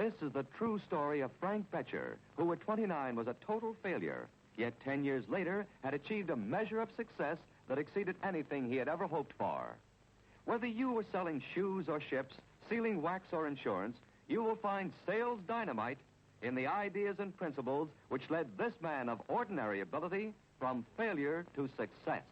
This is the true story of Frank Bettger, who at 29 was a total failure, yet 10 years later had achieved a measure of success that exceeded anything he had ever hoped for. Whether you were selling shoes or ships, sealing wax or insurance, you will find sales dynamite in the ideas and principles which led this man of ordinary ability from failure to success.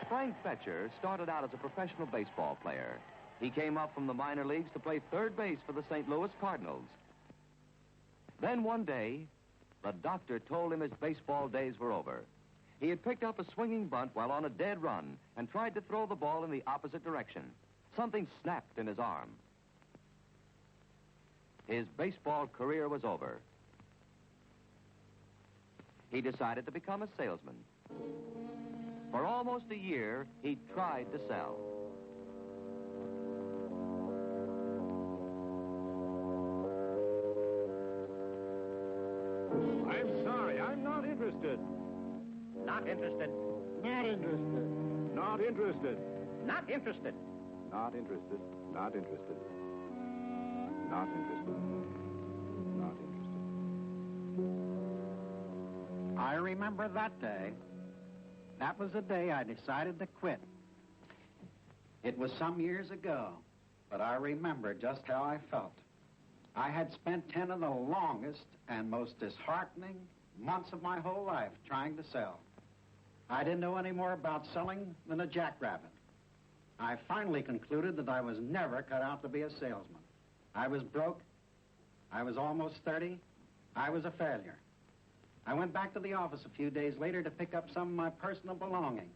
Frank Bettger started out as a professional baseball player. He came up from the minor leagues to play third base for the St. Louis Cardinals. Then one day, the doctor told him his baseball days were over. He had picked up a swinging bunt while on a dead run and tried to throw the ball in the opposite direction. Something snapped in his arm. His baseball career was over. He decided to become a salesman. For almost a year, he tried to sell. I'm sorry, I'm not interested. Not interested. Not interested. Not interested. Not interested. Not interested. Not interested. Not interested. Not interested. I remember that day. That was the day I decided to quit. It was some years ago, but I remember just how I felt. I had spent 10 of the longest and most disheartening months of my whole life trying to sell. I didn't know any more about selling than a jackrabbit. I finally concluded that I was never cut out to be a salesman. I was broke. I was almost 30. I was a failure. I went back to the office a few days later to pick up some of my personal belongings.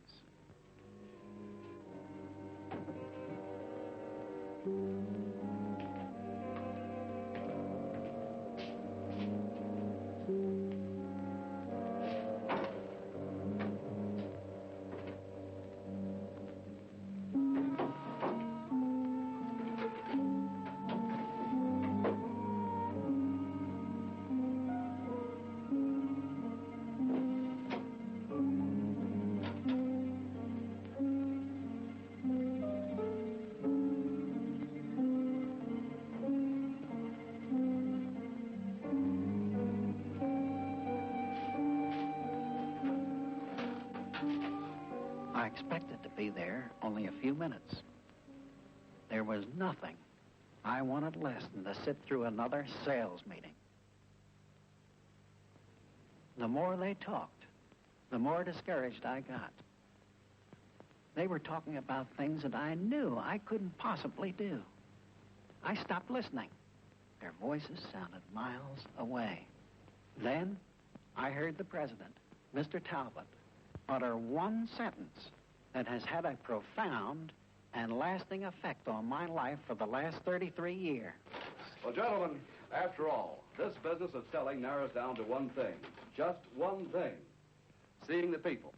I expected to be there only a few minutes. There was nothing I wanted less than to sit through another sales meeting. The more they talked, the more discouraged I got. They were talking about things that I knew I couldn't possibly do. I stopped listening. Their voices sounded miles away. Then I heard the president, Mr. Talbot, utter one sentence that has had a profound and lasting effect on my life for the last 33 years. Well, gentlemen, after all, this business of selling narrows down to one thing. Just one thing. Seeing the people.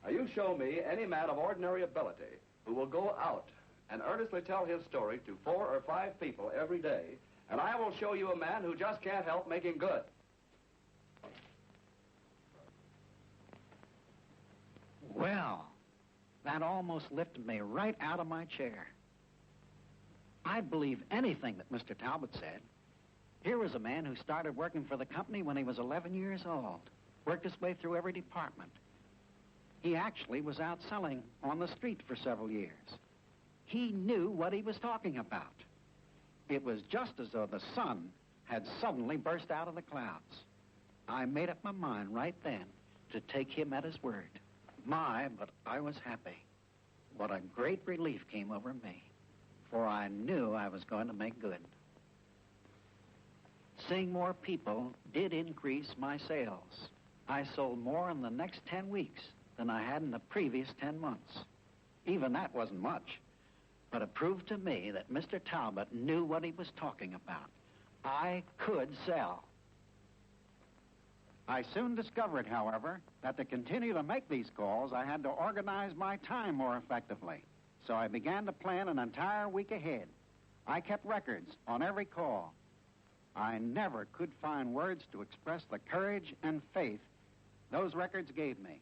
Now, you show me any man of ordinary ability who will go out and earnestly tell his story to 4 or 5 people every day, and I will show you a man who just can't help making good. Well, that almost lifted me right out of my chair. I'd believe anything that Mr. Talbot said. Here was a man who started working for the company when he was 11 years old, worked his way through every department. He actually was out selling on the street for several years. He knew what he was talking about. It was just as though the sun had suddenly burst out of the clouds. I made up my mind right then to take him at his word. But I was happy. What a great relief came over me, for I knew I was going to make good. Seeing more people did increase my sales. I sold more in the next 10 weeks than I had in the previous 10 months. Even that wasn't much, but it proved to me that Mr. Talbot knew what he was talking about. I could sell. I soon discovered, however, that to continue to make these calls, I had to organize my time more effectively. So I began to plan an entire week ahead. I kept records on every call. I never could find words to express the courage and faith those records gave me.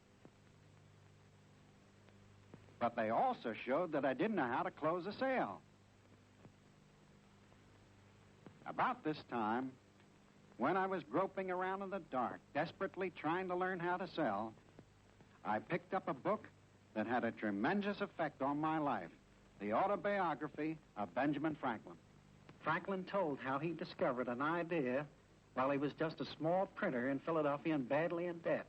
But they also showed that I didn't know how to close a sale. About this time, when I was groping around in the dark, desperately trying to learn how to sell, I picked up a book that had a tremendous effect on my life, the autobiography of Benjamin Franklin. Franklin told how he discovered an idea while he was just a small printer in Philadelphia and badly in debt.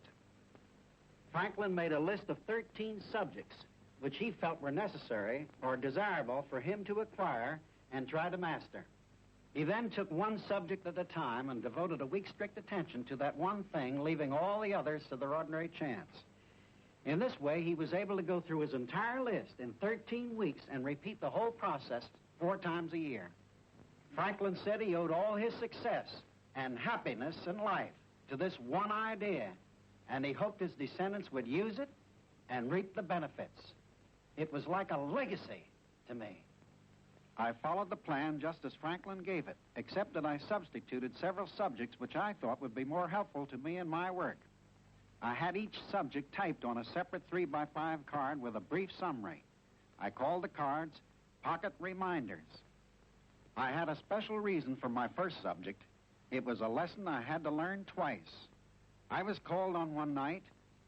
Franklin made a list of 13 subjects which he felt were necessary or desirable for him to acquire and try to master. He then took one subject at a time and devoted a week's strict attention to that one thing, leaving all the others to their ordinary chance. In this way, he was able to go through his entire list in 13 weeks and repeat the whole process 4 times a year. Franklin said he owed all his success and happiness in life to this one idea, and he hoped his descendants would use it and reap the benefits. It was like a legacy to me. I followed the plan just as Franklin gave it, except that I substituted several subjects which I thought would be more helpful to me in my work. I had each subject typed on a separate 3x5 card with a brief summary. I called the cards pocket reminders. I had a special reason for my first subject. It was a lesson I had to learn twice. I was called on one night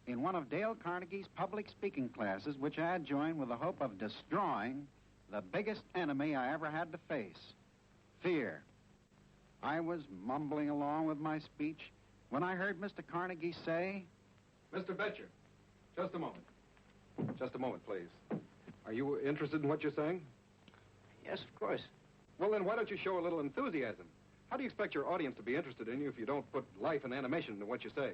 in one of Dale Carnegie's public speaking classes, which I had joined with the hope of destroying the biggest enemy I ever had to face, fear. I was mumbling along with my speech when I heard Mr. Carnegie say, Mr. Bettger, just a moment. Just a moment, please. Are you interested in what you're saying? Yes, of course. Well, then why don't you show a little enthusiasm? How do you expect your audience to be interested in you if you don't put life and animation into what you say?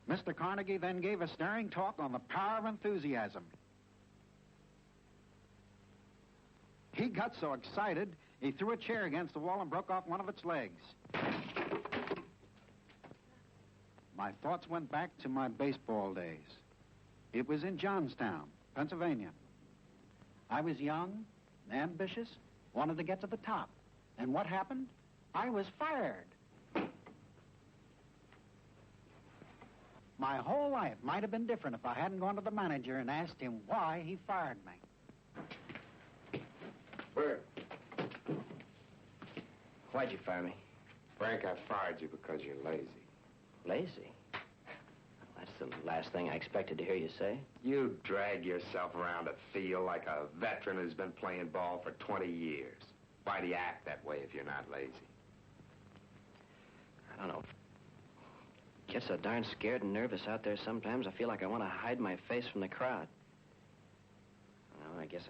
Mr. Carnegie then gave a stirring talk on the power of enthusiasm. He got so excited, he threw a chair against the wall and broke off one of its legs. My thoughts went back to my baseball days. It was in Johnstown, Pennsylvania. I was young, ambitious, wanted to get to the top. And what happened? I was fired. My whole life might have been different if I hadn't gone to the manager and asked him why he fired me. Bert. Why'd you fire me? Frank, I fired you because you're lazy. Lazy? That's the last thing I expected to hear you say. You drag yourself around a field like a veteran who's been playing ball for 20 years. Why do you act that way if you're not lazy? I don't know. Get so darn scared and nervous out there sometimes, I feel like I want to hide my face from the crowd. Well, I guess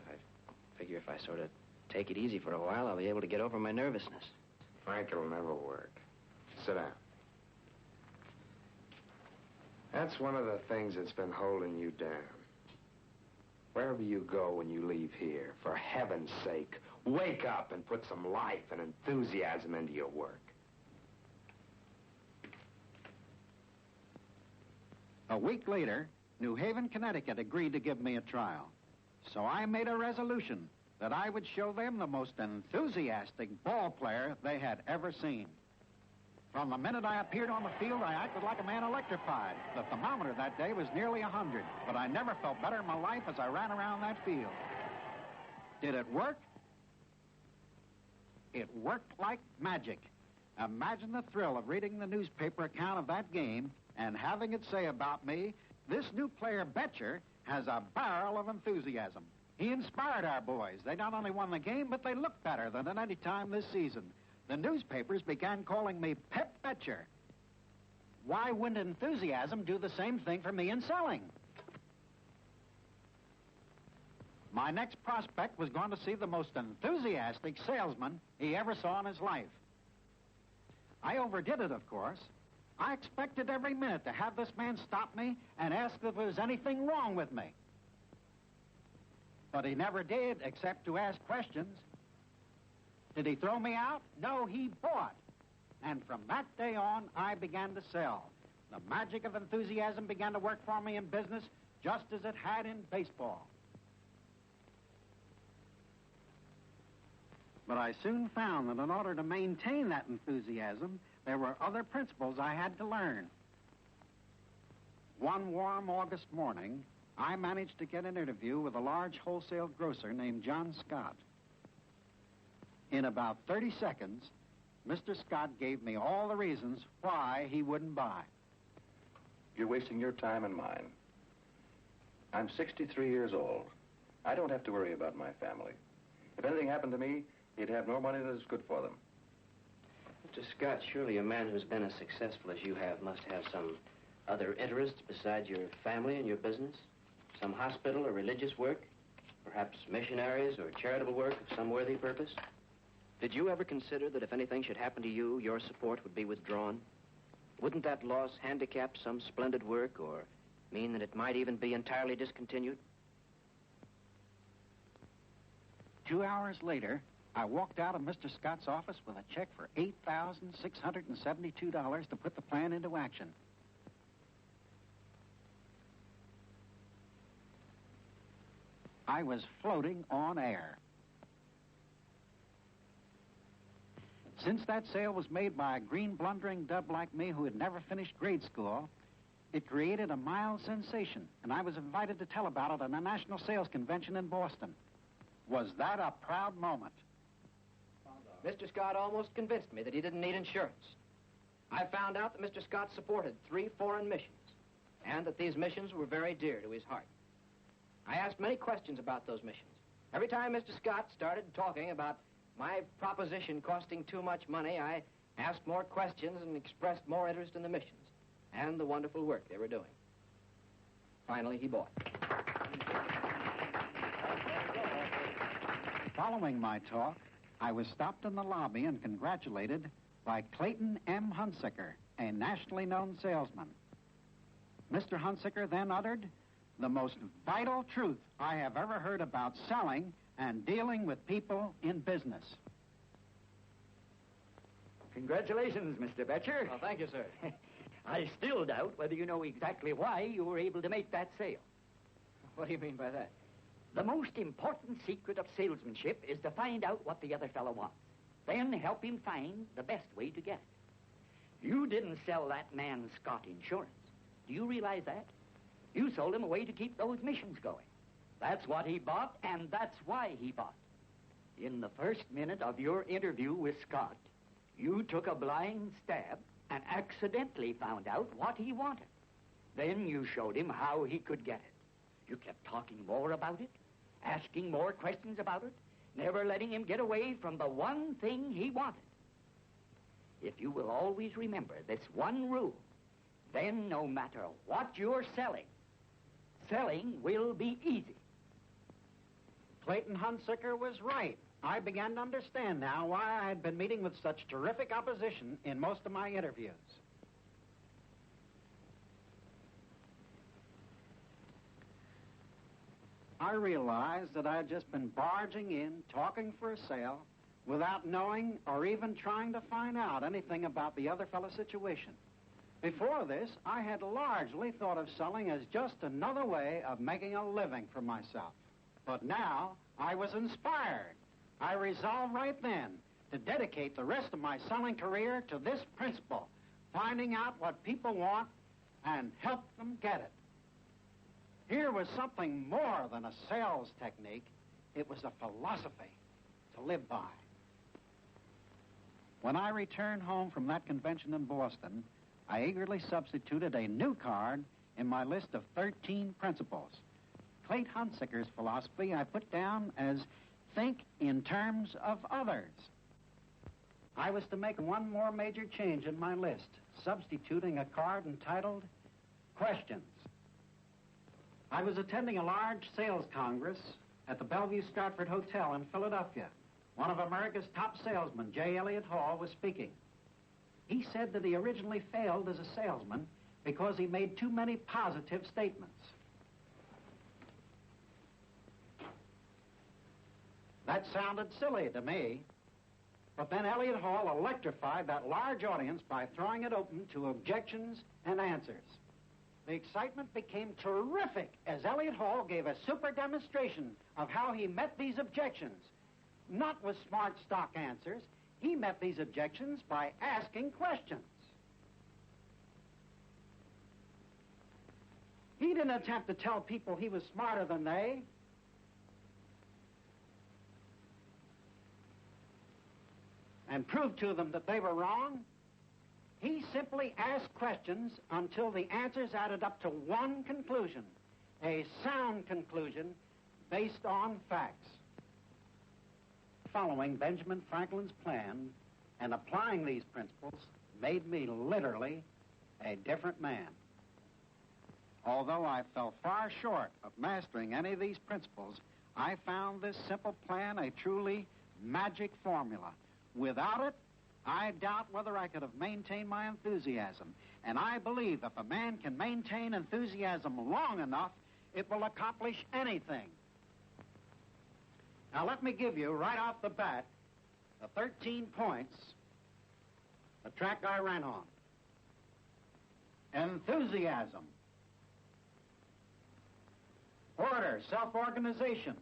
if I sort of take it easy for a while, I'll be able to get over my nervousness. Frank, it'll never work. Sit down. That's one of the things that's been holding you down. Wherever you go when you leave here, for heaven's sake, wake up and put some life and enthusiasm into your work. A week later, New Haven, Connecticut agreed to give me a trial. So I made a resolution that I would show them the most enthusiastic ball player they had ever seen. From the minute I appeared on the field, I acted like a man electrified. The thermometer that day was nearly 100, but I never felt better in my life as I ran around that field. Did it work? It worked like magic. Imagine the thrill of reading the newspaper account of that game and having it say about me, this new player, Bettger, has a barrel of enthusiasm. He inspired our boys. They not only won the game, but they looked better than at any time this season. The newspapers began calling me Pep Bettger. Why wouldn't enthusiasm do the same thing for me in selling? My next prospect was going to see the most enthusiastic salesman he ever saw in his life. I overdid it, of course. I expected every minute to have this man stop me and ask if there was anything wrong with me. But he never did, except to ask questions. Did he throw me out? No, he bought. And from that day on, I began to sell. The magic of enthusiasm began to work for me in business, just as it had in baseball. But I soon found that in order to maintain that enthusiasm, there were other principles I had to learn. One warm August morning, I managed to get an interview with a large wholesale grocer named John Scott. In about 30 seconds, Mr. Scott gave me all the reasons why he wouldn't buy. You're wasting your time and mine. I'm 63 years old. I don't have to worry about my family. If anything happened to me, they'd have no money that is good for them. Mr. Scott, surely a man who's been as successful as you have must have some other interests besides your family and your business? Some hospital or religious work? Perhaps missionaries or charitable work of some worthy purpose? Did you ever consider that if anything should happen to you, your support would be withdrawn? Wouldn't that loss handicap some splendid work or mean that it might even be entirely discontinued? 2 hours later, I walked out of Mr. Scott's office with a check for $8,672 to put the plan into action. I was floating on air. Since that sale was made by a green blundering dub like me who had never finished grade school, it created a mild sensation, and I was invited to tell about it at a national sales convention in Boston. Was that a proud moment? Mr. Scott almost convinced me that he didn't need insurance. I found out that Mr. Scott supported 3 foreign missions, and that these missions were very dear to his heart. I asked many questions about those missions. Every time Mr. Scott started talking about my proposition costing too much money, I asked more questions and expressed more interest in the missions and the wonderful work they were doing. Finally, he bought. Following my talk, I was stopped in the lobby and congratulated by Clayton M. Hunsicker, a nationally known salesman. Mr. Hunsicker then uttered the most vital truth I have ever heard about selling and dealing with people in business. Congratulations, Mr. Bettger. Well, thank you, sir. I still doubt whether you know exactly why you were able to make that sale. What do you mean by that? The most important secret of salesmanship is to find out what the other fellow wants, then help him find the best way to get it. You didn't sell that man Scott insurance. Do you realize that? You sold him a way to keep those missions going. That's what he bought, and that's why he bought. In the first minute of your interview with Scott, you took a blind stab and accidentally found out what he wanted. Then you showed him how he could get it. You kept talking more about it, asking more questions about it, never letting him get away from the one thing he wanted. If you will always remember this one rule, then no matter what you're selling, selling will be easy. Clayton Hunsicker was right. I began to understand now why I had been meeting with such terrific opposition in most of my interviews. I realized that I had just been barging in, talking for a sale, without knowing or even trying to find out anything about the other fellow's situation. Before this, I had largely thought of selling as just another way of making a living for myself. But now, I was inspired. I resolved right then to dedicate the rest of my selling career to this principle, finding out what people want and help them get it. Here was something more than a sales technique. It was a philosophy to live by. When I returned home from that convention in Boston, I eagerly substituted a new card in my list of 13 principles. Clayton Hunsicker's philosophy I put down as think in terms of others. I was to make one more major change in my list, substituting a card entitled Questions. I was attending a large sales congress at the Bellevue Stratford Hotel in Philadelphia. One of America's top salesmen, J. Elliott Hall, was speaking. He said that he originally failed as a salesman because he made too many positive statements. That sounded silly to me. But then Elliott Hall electrified that large audience by throwing it open to objections and answers. The excitement became terrific as Elliott Hall gave a super demonstration of how he met these objections. Not with smart stock answers. He met these objections by asking questions. He didn't attempt to tell people he was smarter than they. And prove to them that they were wrong. He simply asked questions until the answers added up to one conclusion, a sound conclusion based on facts. Following Benjamin Franklin's plan and applying these principles made me literally a different man. Although I fell far short of mastering any of these principles, I found this simple plan a truly magic formula. Without it, I doubt whether I could have maintained my enthusiasm. And I believe if a man can maintain enthusiasm long enough, it will accomplish anything. Now, let me give you, right off the bat, the 13 points, the track I ran on. Enthusiasm. Order, self-organization.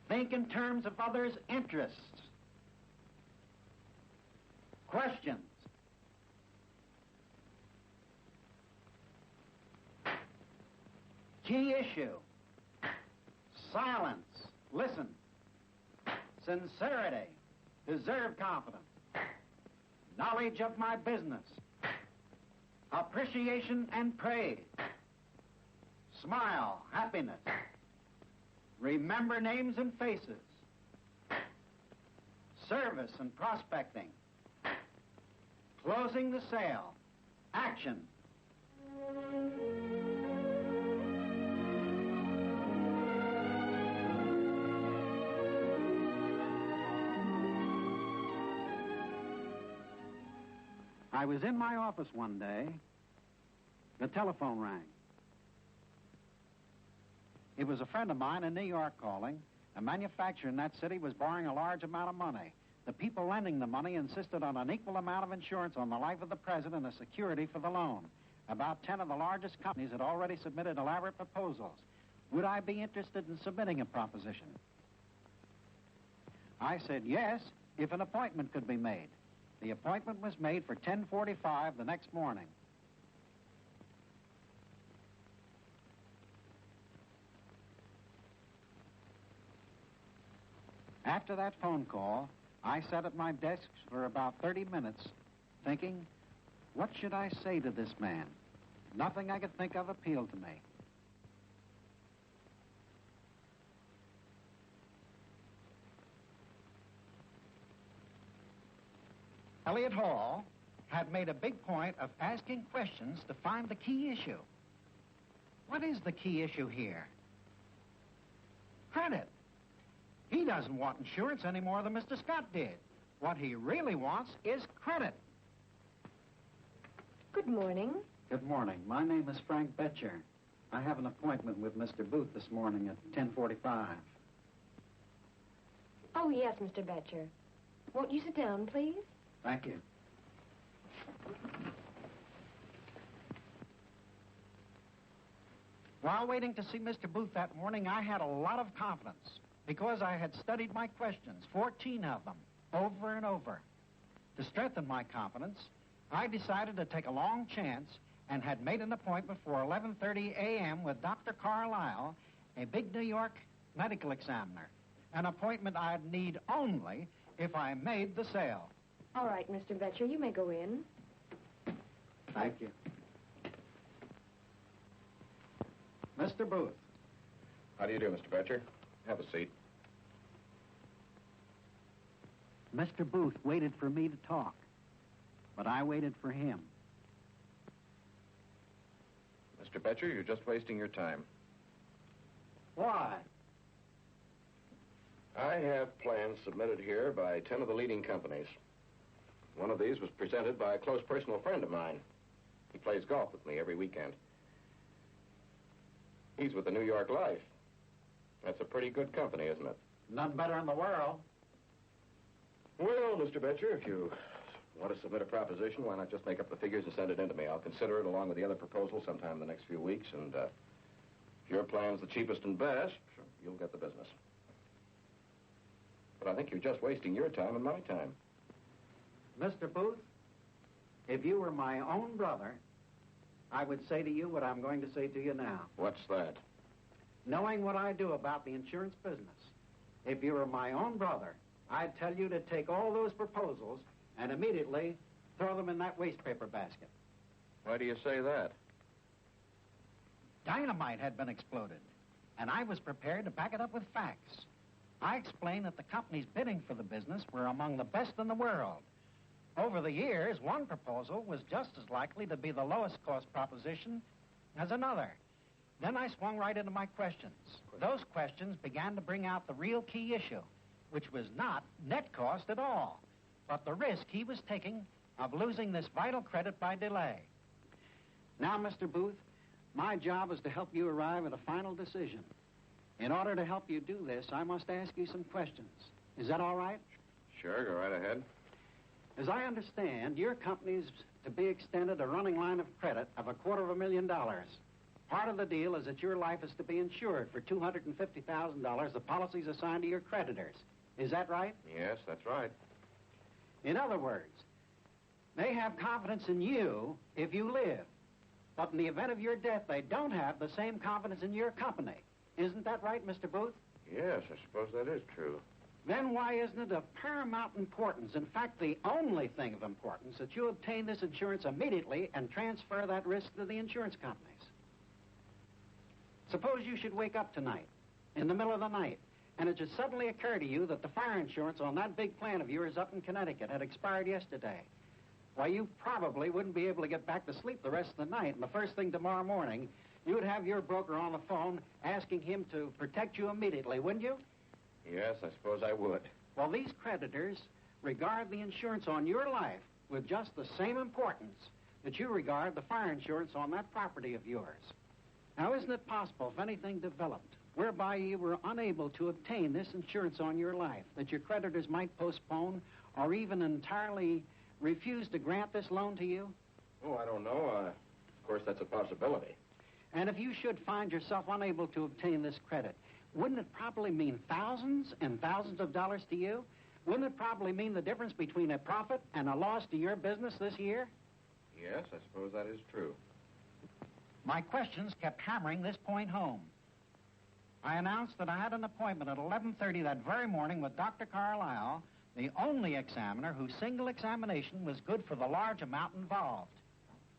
Think in terms of others' interests. Questions. Key issue. Silence. Listen. Sincerity. Deserve confidence. Knowledge of my business. Appreciation and praise. Smile. Happiness. Remember names and faces. Service and prospecting. Closing the sale. Action. I was in my office one day. The telephone rang. It was a friend of mine in New York calling. A manufacturer in that city was borrowing a large amount of money. The people lending the money insisted on an equal amount of insurance on the life of the president as security for the loan. About 10 of the largest companies had already submitted elaborate proposals. Would I be interested in submitting a proposition? I said yes, if an appointment could be made. The appointment was made for 10:45 the next morning. After that phone call, I sat at my desk for about 30 minutes thinking, what should I say to this man? Nothing I could think of appealed to me. Elliott Hall had made a big point of asking questions to find the key issue. What is the key issue here? Credit. He doesn't want insurance any more than Mr. Scott did. What he really wants is credit. Good morning. Good morning. My name is Frank Bettger. I have an appointment with Mr. Booth this morning at 10:45. Oh, yes, Mr. Bettger. Won't you sit down, please? Thank you. While waiting to see Mr. Booth that morning, I had a lot of confidence because I had studied my questions, 14 of them, over and over. To strengthen my confidence, I decided to take a long chance and had made an appointment for 11:30 a.m. with Dr. Carlisle, a big New York medical examiner, an appointment I'd need only if I made the sale. All right, Mr. Bettger, you may go in. Thank you. Mr. Booth. How do you do, Mr. Bettger? Have a seat. Mr. Booth waited for me to talk, but I waited for him. Mr. Bettger, you're just wasting your time. Why? I have plans submitted here by 10 of the leading companies. One of these was presented by a close personal friend of mine. He plays golf with me every weekend. He's with the New York Life. That's a pretty good company, isn't it? None better in the world. Well, Mr. Bettger, if you want to submit a proposition, why not just make up the figures and send it in to me? I'll consider it along with the other proposals sometime in the next few weeks, and if your plan's the cheapest and best, you'll get the business. But I think you're just wasting your time and my time. Mr. Booth, If you were my own brother, I would say to you what I'm going to say to you now. What's that? Knowing what I do about the insurance business, if you were my own brother, I'd tell you to take all those proposals and immediately throw them in that waste paper basket. Why do you say that? Dynamite had been exploded, and I was prepared to back it up with facts. I explained that the companies bidding for the business were among the best in the world. Over the years, one proposal was just as likely to be the lowest cost proposition as another. Then I swung right into my questions. Those questions began to bring out the real key issue, which was not net cost at all, but the risk he was taking of losing this vital credit by delay. Now, Mr. Booth, my job is to help you arrive at a final decision. In order to help you do this, I must ask you some questions. Is that all right? Sure, go right ahead. As I understand, your company's to be extended a running line of credit of $250,000. Part of the deal is that your life is to be insured for $250,000, the policies assigned to your creditors. Is that right? Yes, that's right. In other words, they have confidence in you if you live. But in the event of your death, they don't have the same confidence in your company. Isn't that right, Mr. Booth? Yes, I suppose that is true. Then why isn't it of paramount importance, in fact, the only thing of importance, that you obtain this insurance immediately and transfer that risk to the insurance companies? Suppose you should wake up tonight, in the middle of the night, and it should suddenly occur to you that the fire insurance on that big plant of yours up in Connecticut had expired yesterday. Why, you probably wouldn't be able to get back to sleep the rest of the night, and the first thing tomorrow morning, you would have your broker on the phone asking him to protect you immediately, wouldn't you? Yes, I suppose I would. Well, these creditors regard the insurance on your life with just the same importance that you regard the fire insurance on that property of yours. Now, isn't it possible, if anything developed, whereby you were unable to obtain this insurance on your life, that your creditors might postpone or even entirely refuse to grant this loan to you? Oh, I don't know. Of course, that's a possibility. And if you should find yourself unable to obtain this credit, wouldn't it probably mean thousands and thousands of dollars to you? Wouldn't it probably mean the difference between a profit and a loss to your business this year? Yes, I suppose that is true. My questions kept hammering this point home. I announced that I had an appointment at 11:30 that very morning with Dr. Carlisle, the only examiner whose single examination was good for the large amount involved.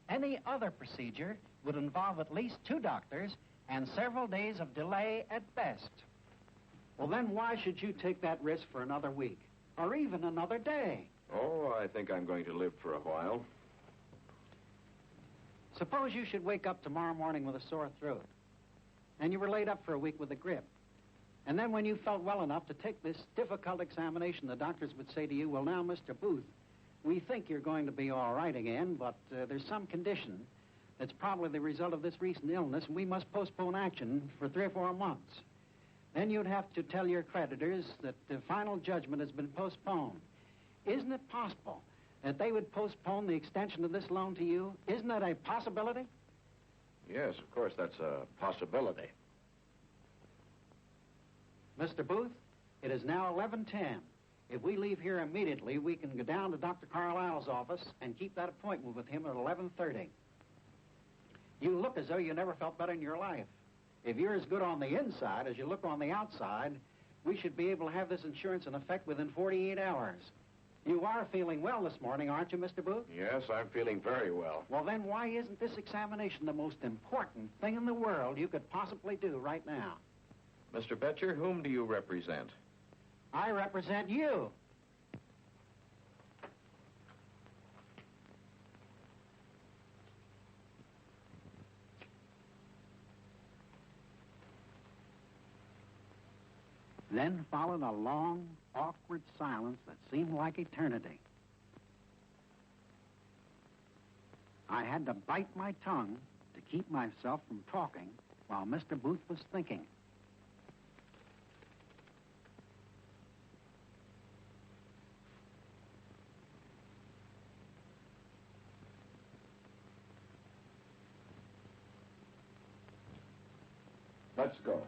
Any other procedure would involve at least 2 doctors and several days of delay at best. Well, then why should you take that risk for another week or even another day? Oh, I think I'm going to live for a while. Suppose you should wake up tomorrow morning with a sore throat, and you were laid up for a week with a grip. And then when you felt well enough to take this difficult examination, the doctors would say to you, well, now, Mr. Booth, we think you're going to be all right again, but there's some condition that's probably the result of this recent illness, and we must postpone action for 3 or 4 months. Then you'd have to tell your creditors that the final judgment has been postponed. Isn't it possible that they would postpone the extension of this loan to you? Isn't that a possibility? Yes, of course, that's a possibility. Mr. Booth, it is now 11:10. If we leave here immediately, we can go down to Dr. Carlisle's office and keep that appointment with him at 11:30. You look as though you never felt better in your life. If you're as good on the inside as you look on the outside, we should be able to have this insurance in effect within 48 hours. You are feeling well this morning, aren't you, Mr. Booth? Yes, I'm feeling very well. Well, then why isn't this examination the most important thing in the world you could possibly do right now? Mr. Bettger, whom do you represent? I represent you. Then followed a long, awkward silence that seemed like eternity. I had to bite my tongue to keep myself from talking while Mr. Booth was thinking. Let's go.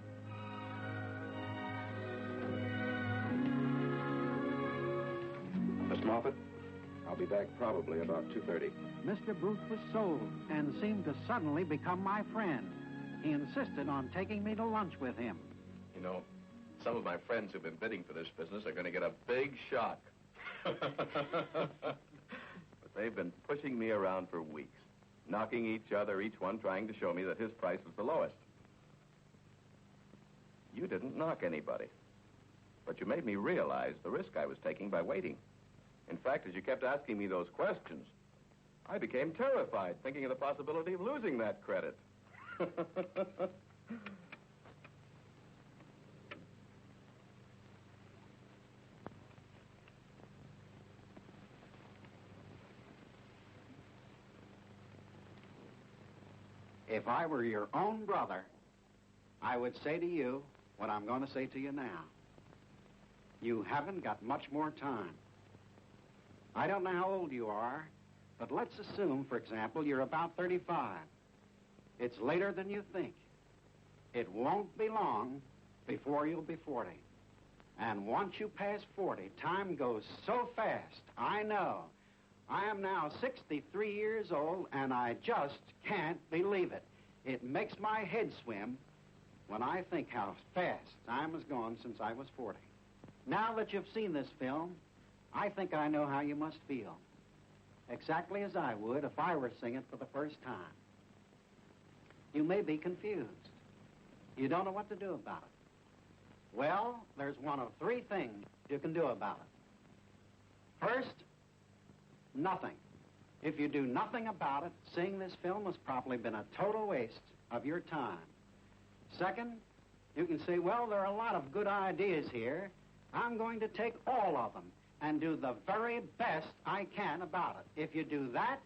Miss Moffat, I'll I'll be back probably about 2:30. Mr. Booth was sold and seemed to suddenly become my friend. He insisted on taking me to lunch with him. You know, some of my friends who've been bidding for this business are going to get a big shock. But they've been pushing me around for weeks, knocking each other, each one trying to show me that his price was the lowest. You didn't knock anybody, but you made me realize the risk I was taking by waiting. In fact, as you kept asking me those questions, I became terrified, thinking of the possibility of losing that credit. If I were your own brother, I would say to you what I'm going to say to you now. You haven't got much more time. I don't know how old you are, but let's assume, for example, you're about 35. It's later than you think. It won't be long before you'll be 40. And once you pass 40, time goes so fast. I know. I am now 63 years old, and I just can't believe it. It makes my head swim when I think how fast time has gone since I was 40. Now that you've seen this film, I think I know how you must feel. Exactly as I would if I were seeing it for the first time. You may be confused. You don't know what to do about it. Well, there's one of three things you can do about it. First, nothing. If you do nothing about it, seeing this film has probably been a total waste of your time. Second, you can say, well, there are a lot of good ideas here. I'm going to take all of them and do the very best I can about it. If you do that,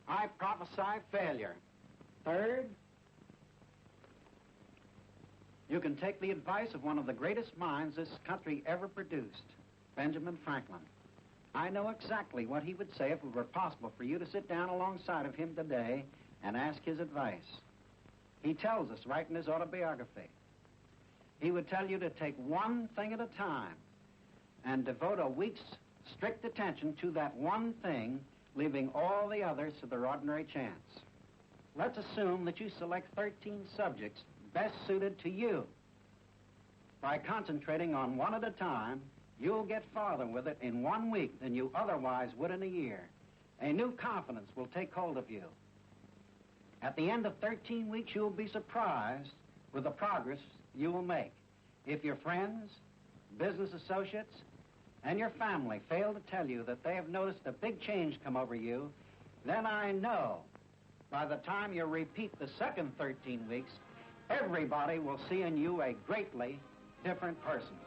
I prophesy failure. Third, you can take the advice of one of the greatest minds this country ever produced, Benjamin Franklin. I know exactly what he would say if it were possible for you to sit down alongside of him today and ask his advice. He tells us right in his autobiography. He would tell you to take one thing at a time and devote a week's strict attention to that one thing, leaving all the others to their ordinary chance. Let's assume that you select 13 subjects best suited to you. By concentrating on one at a time, you'll get farther with it in 1 week than you otherwise would in a year. A new confidence will take hold of you. At the end of 13 weeks, you'll be surprised with the progress you will make. If your friends, business associates, and your family fail to tell you that they have noticed a big change come over you, then I know by the time you repeat the second 13 weeks, everybody will see in you a greatly different person.